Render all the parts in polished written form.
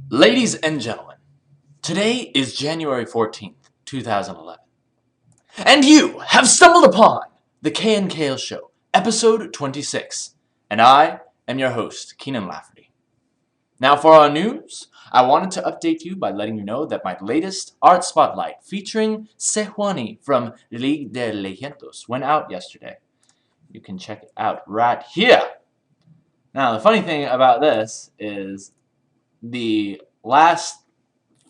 Ladies and gentlemen, today is January 14th, 2011, and you have stumbled upon the KNKL Show, episode 26, and I am your host, Keenan Lafferty. Now for our news, I wanted to update you by letting you know that my latest art spotlight featuring Sejuani from League de Leyendos went out yesterday. You can check it out right here. Now the funny thing about this is the last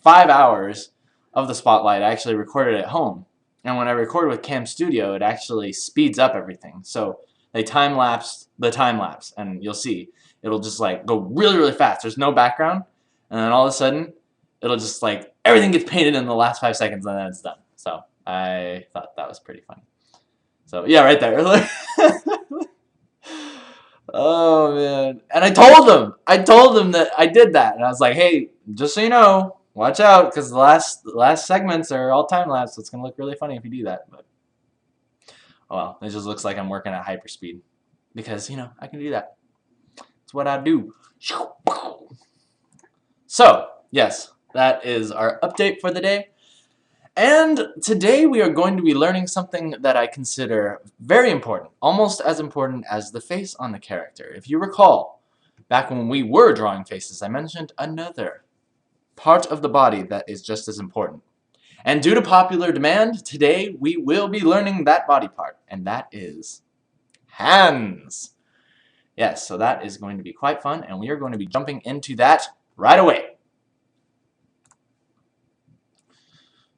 5 hours of the spotlight I actually recorded at home, and when I record with Cam Studio it actually speeds up everything, so they time-lapsed the time-lapse, and you'll see it'll just like go really fast. There's no background, and then all of a sudden it'll just like everything gets painted in the last 5 seconds and then it's done. So I thought that was pretty funny. So yeah, right there. Oh man. And I told them that I did that, and I was like, hey, just so you know, watch out, because the last segments are all time lapse, so it's gonna look really funny if you do that. But oh well, it just looks like I'm working at hyperspeed, because you know I can do that. It's what I do. So yes, that is our update for the day. And today we are going to be learning something that I consider very important, almost as important as the face on the character. If you recall, back when we were drawing faces, I mentioned another part of the body that is just as important. And due to popular demand, today we will be learning that body part, and that is hands. Yes, so that is going to be quite fun, and we are going to be jumping into that right away.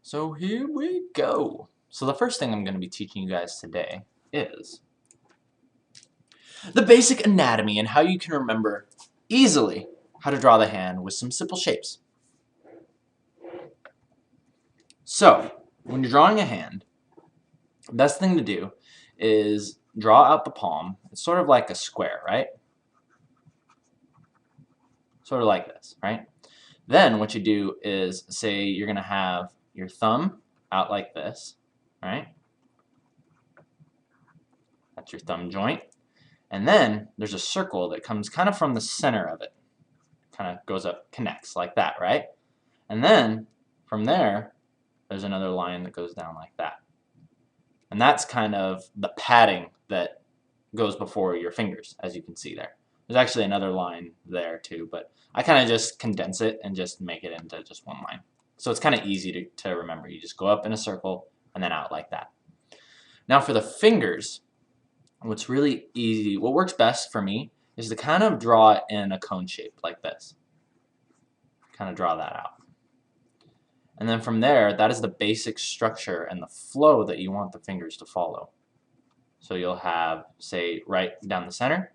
So here we go. So the first thing I'm going to be teaching you guys today is the basic anatomy and how you can remember easily how to draw the hand with some simple shapes. So when you're drawing a hand, the best thing to do is draw out the palm. It's sort of like a square, right? Sort of like this, right? Then what you do is, say you're going to have your thumb out like this, right? That's your thumb joint. And then there's a circle that comes kind of from the center of it. Kind of goes up, connects like that, right? And then from there, there's another line that goes down like that. And that's kind of the padding that goes before your fingers, as you can see there. There's actually another line there too, but I kind of just condense it and just make it into just one line. So it's kind of easy to remember. You just go up in a circle and then out like that. Now for the fingers, what's really easy, what works best for me is to kind of draw it in a cone shape like this. Kind of draw that out. And then from there, that is the basic structure and the flow that you want the fingers to follow. So you'll have, say, right down the center.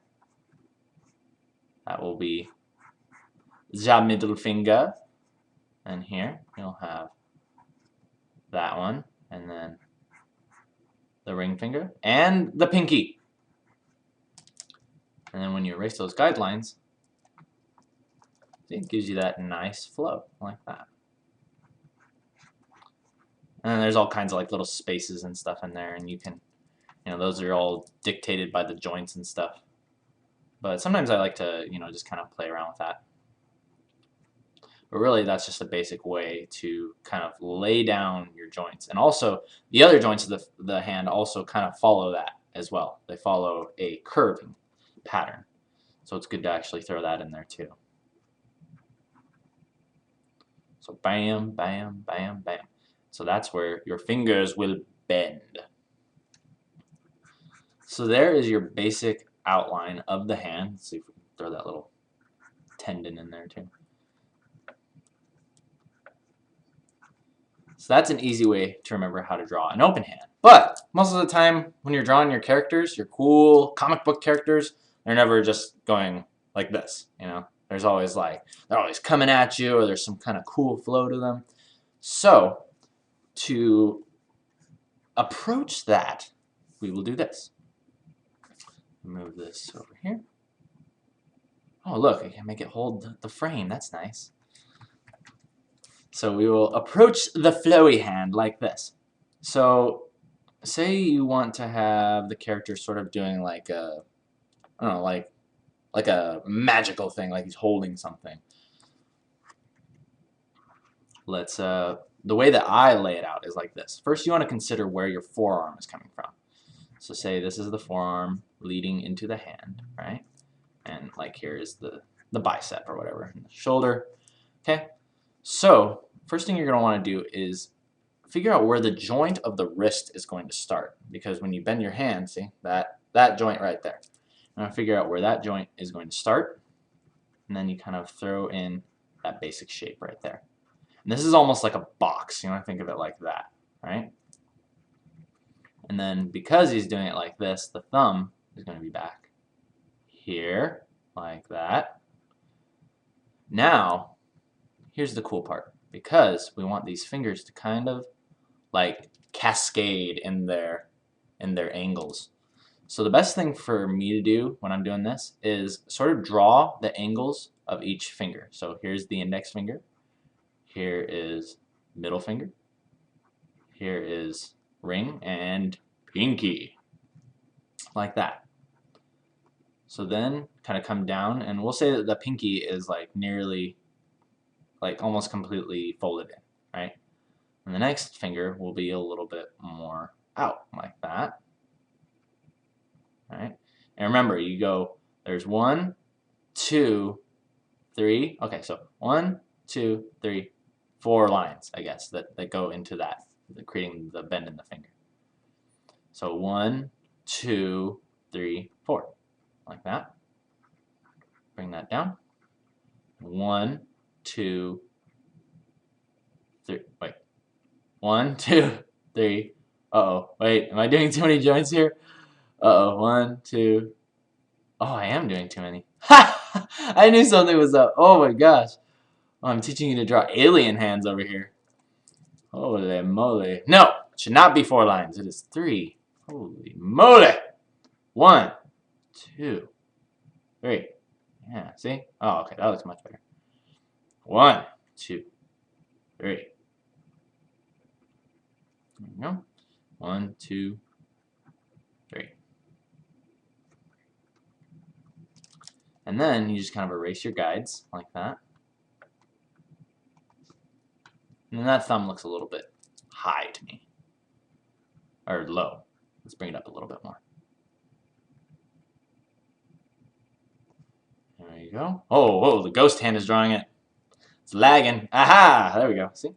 That will be the middle finger. And here you'll have that one, and then the ring finger, and the pinky. And then when you erase those guidelines, it gives you that nice flow, like that. And then there's all kinds of like little spaces and stuff in there, and you can, you know, those are all dictated by the joints and stuff. But sometimes I like to, you know, just kind of play around with that. But really, that's just a basic way to kind of lay down your joints. And also, the other joints of the hand also kind of follow that as well. They follow a curving pattern. So it's good to actually throw that in there too. So bam, bam, bam, bam. So that's where your fingers will bend. So there is your basic outline of the hand. Let's see if we can throw that little tendon in there too. So that's an easy way to remember how to draw an open hand. But most of the time when you're drawing your characters, your cool comic book characters, they're never just going like this, you know. There's always like, they're always coming at you, or there's some kind of cool flow to them. So to approach that, we will do this. Move this over here. Oh look, I can make it hold the frame. That's nice. So we will approach the flowy hand like this. So say you want to have the character sort of doing like a, I don't know, like a magical thing, like he's holding something. let's the way that I lay it out is like this. First, you want to consider where your forearm is coming from. So say this is the forearm leading into the hand, right? And like here is the bicep or whatever, and the shoulder. Okay. So first thing you're going to want to do is figure out where the joint of the wrist is going to start, because when you bend your hand, see that joint right there. I'm going to figure out where that joint is going to start, and then you kind of throw in that basic shape right there. And this is almost like a box. You want to think of it like that, right? And then because he's doing it like this, the thumb is going to be back here, like that. Now, here's the cool part. Because we want these fingers to kind of like cascade in their angles. So the best thing for me to do when I'm doing this is sort of draw the angles of each finger. So here's the index finger. Here is middle finger. Here is ring and pinky. Like that. So then kind of come down, and we'll say that the pinky is like nearly, like almost completely folded in, right? And the next finger will be a little bit more out, like that. Right? And remember, you go, there's 1, 2, 3. Okay, so 1, 2, 3, 4 lines, I guess, that go into that, creating the bend in the finger. So 1, 2, 3, 4, like that. Bring that down. 1, 2, 3. Wait. 1, 2, 3. Uh-oh. Wait, am I doing too many joints here? Uh-oh. 1, 2. Oh, I am doing too many. Ha! I knew something was up. Oh my gosh. Oh, I'm teaching you to draw alien hands over here. Holy moly. No! It should not be 4 lines. It is 3. Holy moly! 1, 2, 3. Yeah, see? Oh, okay. That looks much better. 1, 2, 3. There we go. 1, 2, 3. And then you just kind of erase your guides like that. And then that thumb looks a little bit high to me. Or low. Let's bring it up a little bit more. There you go. Oh, the ghost hand is drawing it. It's lagging. Aha! There we go. See?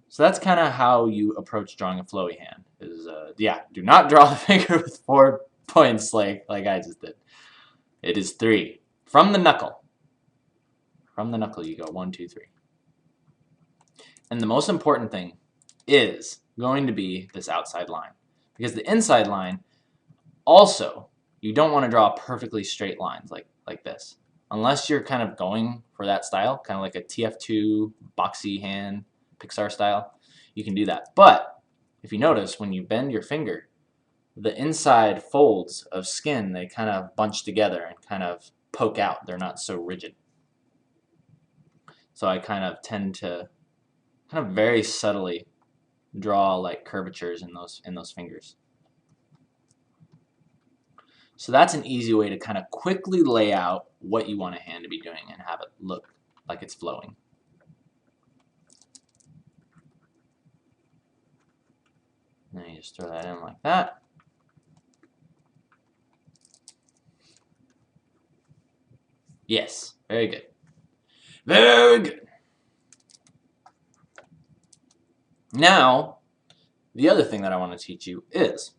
So that's kind of how you approach drawing a flowy hand. Yeah, do not draw the finger with 4 points like I just did. It is 3. From the knuckle. From the knuckle you go 1, 2, 3. And the most important thing is going to be this outside line. Because the inside line, also, you don't want to draw perfectly straight lines like this. Unless you're kind of going for that style, kind of like a TF2 boxy hand, Pixar style, you can do that. But if you notice, when you bend your finger, the inside folds of skin, they kind of bunch together and kind of poke out. They're not so rigid. So I kind of tend to kind of very subtly draw like curvatures in those fingers. So that's an easy way to kind of quickly lay out what you want a hand to be doing and have it look like it's flowing. And then you just throw that in like that. Yes, very good. Very good. Now, the other thing that I want to teach you is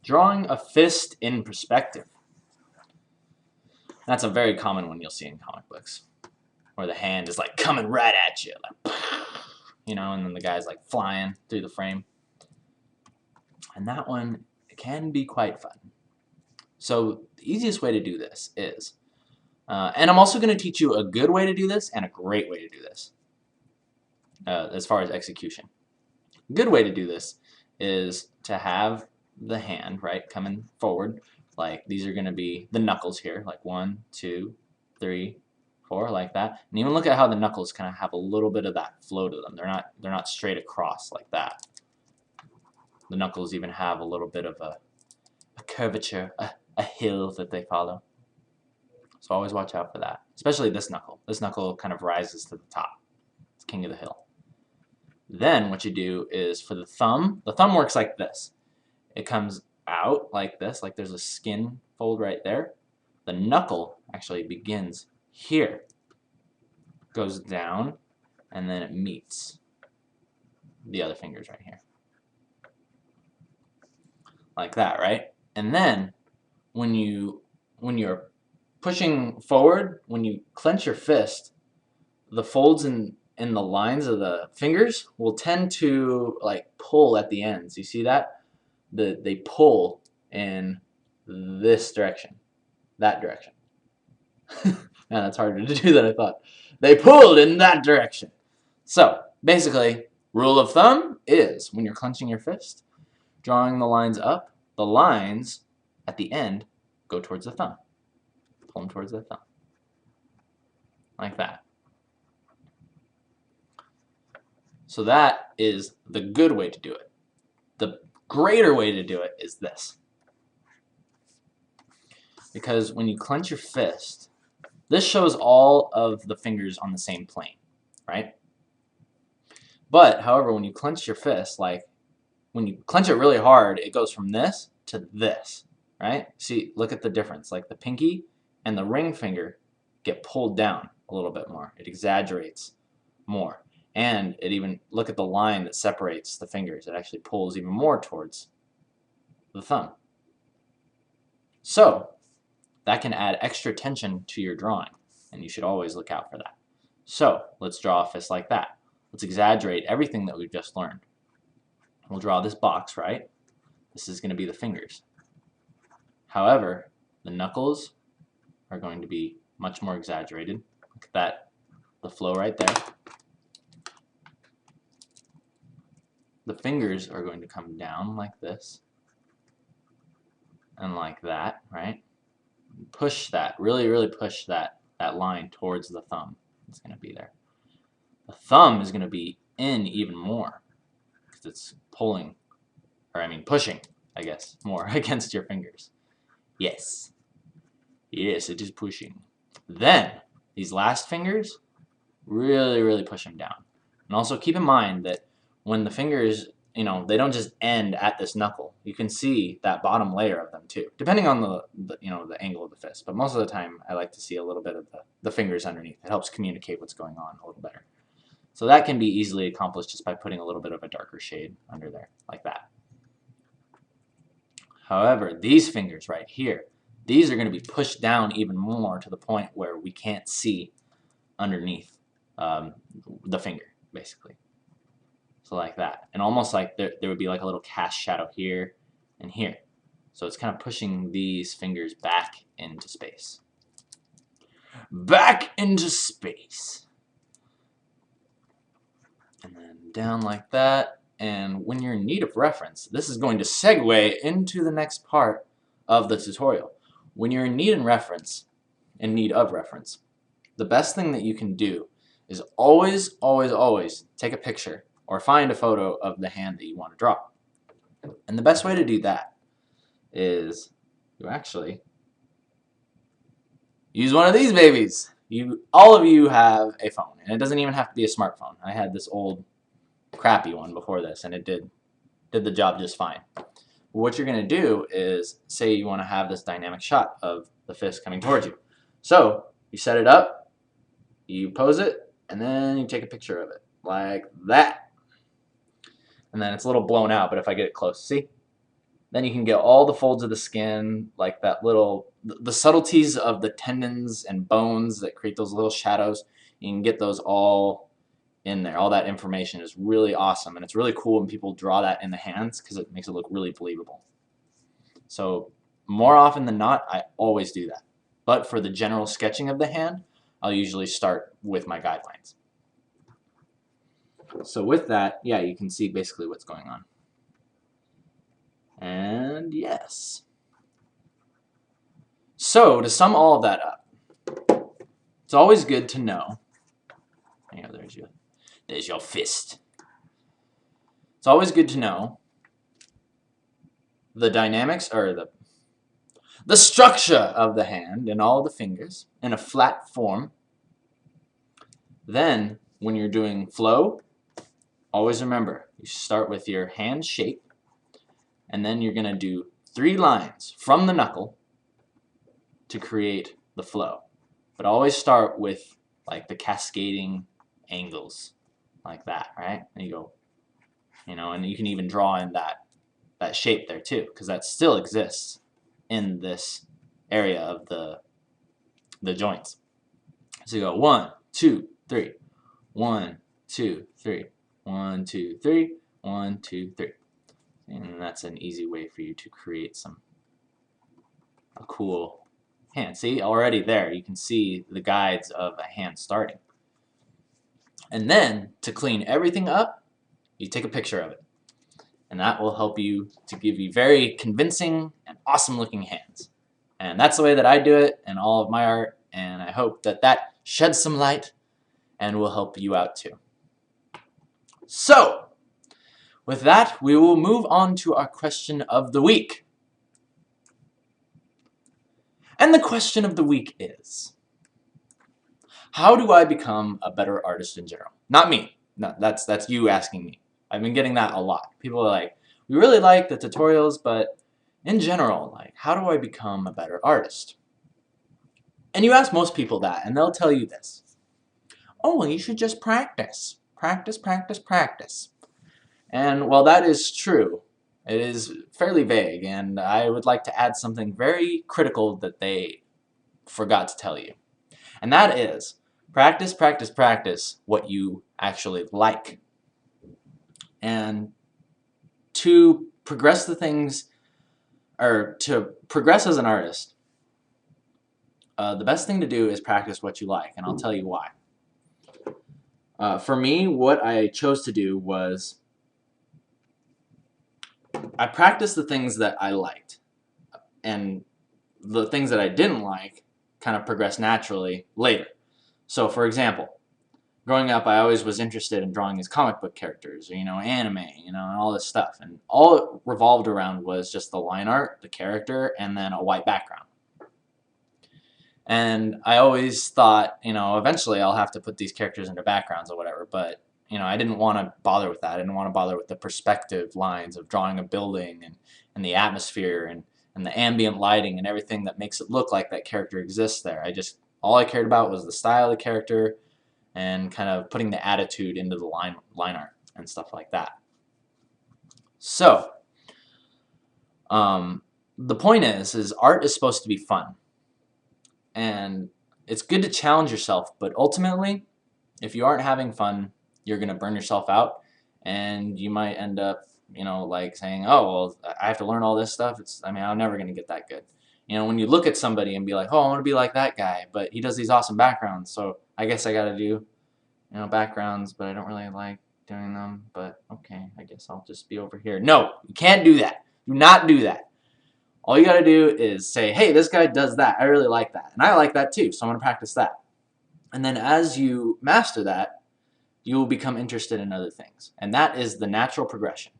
drawing a fist in perspective. That's a very common one you'll see in comic books, where the hand is like coming right at you, like, you know, and then the guy's like flying through the frame. And that one can be quite fun. So the easiest way to do this is, and I'm also going to teach you a good way to do this and a great way to do this, as far as execution. A good way to do this is to have the hand, right, coming forward. Like these are going to be the knuckles here, like 1, 2, 3, 4, like that. And even look at how the knuckles kind of have a little bit of that flow to them. They're not straight across like that. The knuckles even have a little bit of a curvature, a hill that they follow. So always watch out for that, especially this knuckle. This knuckle kind of rises to the top. It's king of the hill. Then what you do is for the thumb works like this. It comes out like this, like there's a skin fold right there. The knuckle actually begins here, goes down, and then it meets the other fingers right here. Like that, right? And then when you're pushing forward, when you clench your fist, the folds in the lines of the fingers will tend to like pull at the ends. You see that? They pull in this direction, that direction. Man, that's harder to do than I thought. They pulled in that direction. So basically, rule of thumb is when you're clenching your fist, drawing the lines up, the lines at the end go towards the thumb. Pull them towards the thumb. Like that. So that is the good way to do it. The greater way to do it is this. Because when you clench your fist, this shows all of the fingers on the same plane, right? But, however, when you clench your fist, like when you clench it really hard, it goes from this to this, right? See, look at the difference. Like the pinky and the ring finger get pulled down a little bit more. It exaggerates more. And it even, look at the line that separates the fingers. It actually pulls even more towards the thumb. So, that can add extra tension to your drawing, and you should always look out for that. So, let's draw a fist like that. Let's exaggerate everything that we've just learned. We'll draw this box, right? This is going to be the fingers. However, the knuckles are going to be much more exaggerated. Look at that, the flow right there. The fingers are going to come down like this and like that, right? Push that, really push that line towards the thumb. It's going to be there. The thumb is going to be in even more because it's pulling, or I mean pushing, I guess, more against your fingers. Yes. Yes, it is pushing. Then, these last fingers, really push them down. And also keep in mind that when the fingers, they don't just end at this knuckle. You can see that bottom layer of them too, depending on the angle of the fist. But most of the time, I like to see a little bit of the fingers underneath. It helps communicate what's going on a little better. So that can be easily accomplished just by putting a little bit of a darker shade under there, like that. However, these fingers right here, these are going to be pushed down even more to the point where we can't see underneath the finger, basically. So like that. And almost like there would be like a little cast shadow here and here. So it's kind of pushing these fingers back into space. Back into space. And then down like that. And when you're in need of reference, this is going to segue into the next part of the tutorial. When you're in need of reference, the best thing that you can do is always take a picture or find a photo of the hand that you want to draw. And the best way to do that is you actually use one of these babies. All of you have a phone, and it doesn't even have to be a smartphone. I had this old crappy one before this, and it did the job just fine. What you're going to do is, say you want to have this dynamic shot of the fist coming towards you. So you set it up, you pose it, and then you take a picture of it like that. And then it's a little blown out, but if I get it close, see? Then you can get all the folds of the skin, like that little, the subtleties of the tendons and bones that create those little shadows. You can get those all in there. All that information is really awesome, and it's really cool when people draw that in the hands because it makes it look really believable. So more often than not, I always do that. But for the general sketching of the hand, I'll usually start with my guidelines. So with that, yeah, you can see basically what's going on. And yes. So to sum all of that up, it's always good to know. Yeah, there's your fist. It's always good to know the dynamics or the structure of the hand and all the fingers in a flat form. Then when you're doing flow, always remember, you start with your hand shape, and then you're going to do 3 lines from the knuckle to create the flow. But always start with like the cascading angles like that, right? And you go, and you can even draw in that shape there too, because that still exists in this area of the joints. So you go 1, 2, 3, 1, 2, 3, 1, 2, 3, 1, 2, 3. And that's an easy way for you to create a cool hand. See, already there you can see the guides of a hand starting. And then to clean everything up, you take a picture of it. And that will help you to give you very convincing and awesome looking hands. And that's the way that I do it in all of my art, and I hope that that sheds some light and will help you out too. So, with that, we will move on to our question of the week. And the question of the week is, how do I become a better artist in general? Not me. No, that's you asking me. I've been getting that a lot. People are like, we really like the tutorials, but in general, like, how do I become a better artist? And you ask most people that, and they'll tell you this. Oh, well, you should just practice. Practice, practice, practice. And while that is true, it is fairly vague, and I would like to add something very critical that they forgot to tell you. And that is, practice, practice, practice what you actually like. And to progress the things, or to progress as an artist, the best thing to do is practice what you like, and I'll tell you why. For me, what I chose to do was I practiced the things that I liked, and the things that I didn't like kind of progressed naturally later. So, for example, growing up, I always was interested in drawing these comic book characters, or, anime, and all this stuff. And all it revolved around was just the line art, the character, and then a white background. And I always thought, eventually I'll have to put these characters into backgrounds or whatever, but, I didn't want to bother with that. I didn't want to bother with the perspective lines of drawing a building and the atmosphere and the ambient lighting and everything that makes it look like that character exists there. All I cared about was the style of the character and kind of putting the attitude into the line art and stuff like that. So, the point is art is supposed to be fun. And it's good to challenge yourself, but ultimately, if you aren't having fun, you're going to burn yourself out, and you might end up, like saying, oh, well, I have to learn all this stuff. I'm never going to get that good. When you look at somebody and be like, oh, I want to be like that guy, but he does these awesome backgrounds, so I guess I got to do, backgrounds, but I don't really like doing them, but okay, I guess I'll just be over here. No, you can't do that. Do not do that. All you got to do is say, hey, this guy does that. I really like that. And I like that too, so I'm going to practice that. And then as you master that, you will become interested in other things. And that is the natural progression.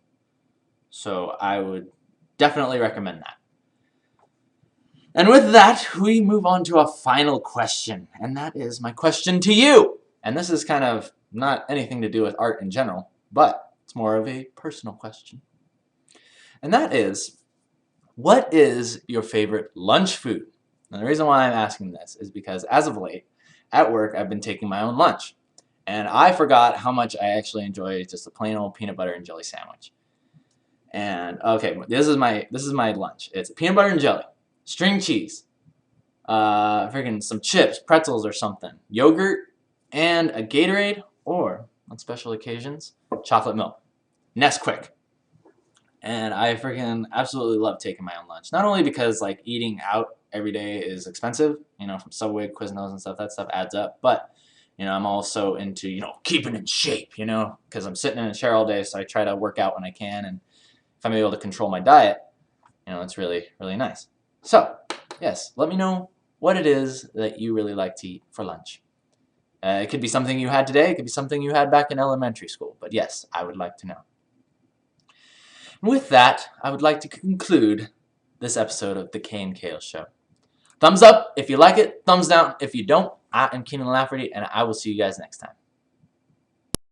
So I would definitely recommend that. And with that, we move on to a final question. And that is my question to you. And this is kind of not anything to do with art in general, but it's more of a personal question. And that is, what is your favorite lunch food? And the reason why I'm asking this is because as of late, at work, I've been taking my own lunch. And I forgot how much I actually enjoy just a plain old peanut butter and jelly sandwich. And okay, this is my lunch. It's peanut butter and jelly, string cheese, freaking some chips, pretzels or something, yogurt, and a Gatorade, or on special occasions, chocolate milk. Nesquik. And I freaking absolutely love taking my own lunch. Not only because like eating out every day is expensive, from Subway, Quiznos and stuff, that stuff adds up, but I'm also into, keeping in shape, because I'm sitting in a chair all day, so I try to work out when I can, and if I'm able to control my diet, it's really, really nice. So, yes, let me know what it is that you really like to eat for lunch. It could be something you had today, it could be something you had back in elementary school, but yes, I would like to know. And with that, I would like to conclude this episode of the KNKL Show. Thumbs up if you like it, thumbs down if you don't. I am Kienan Lafferty, and I will see you guys next time.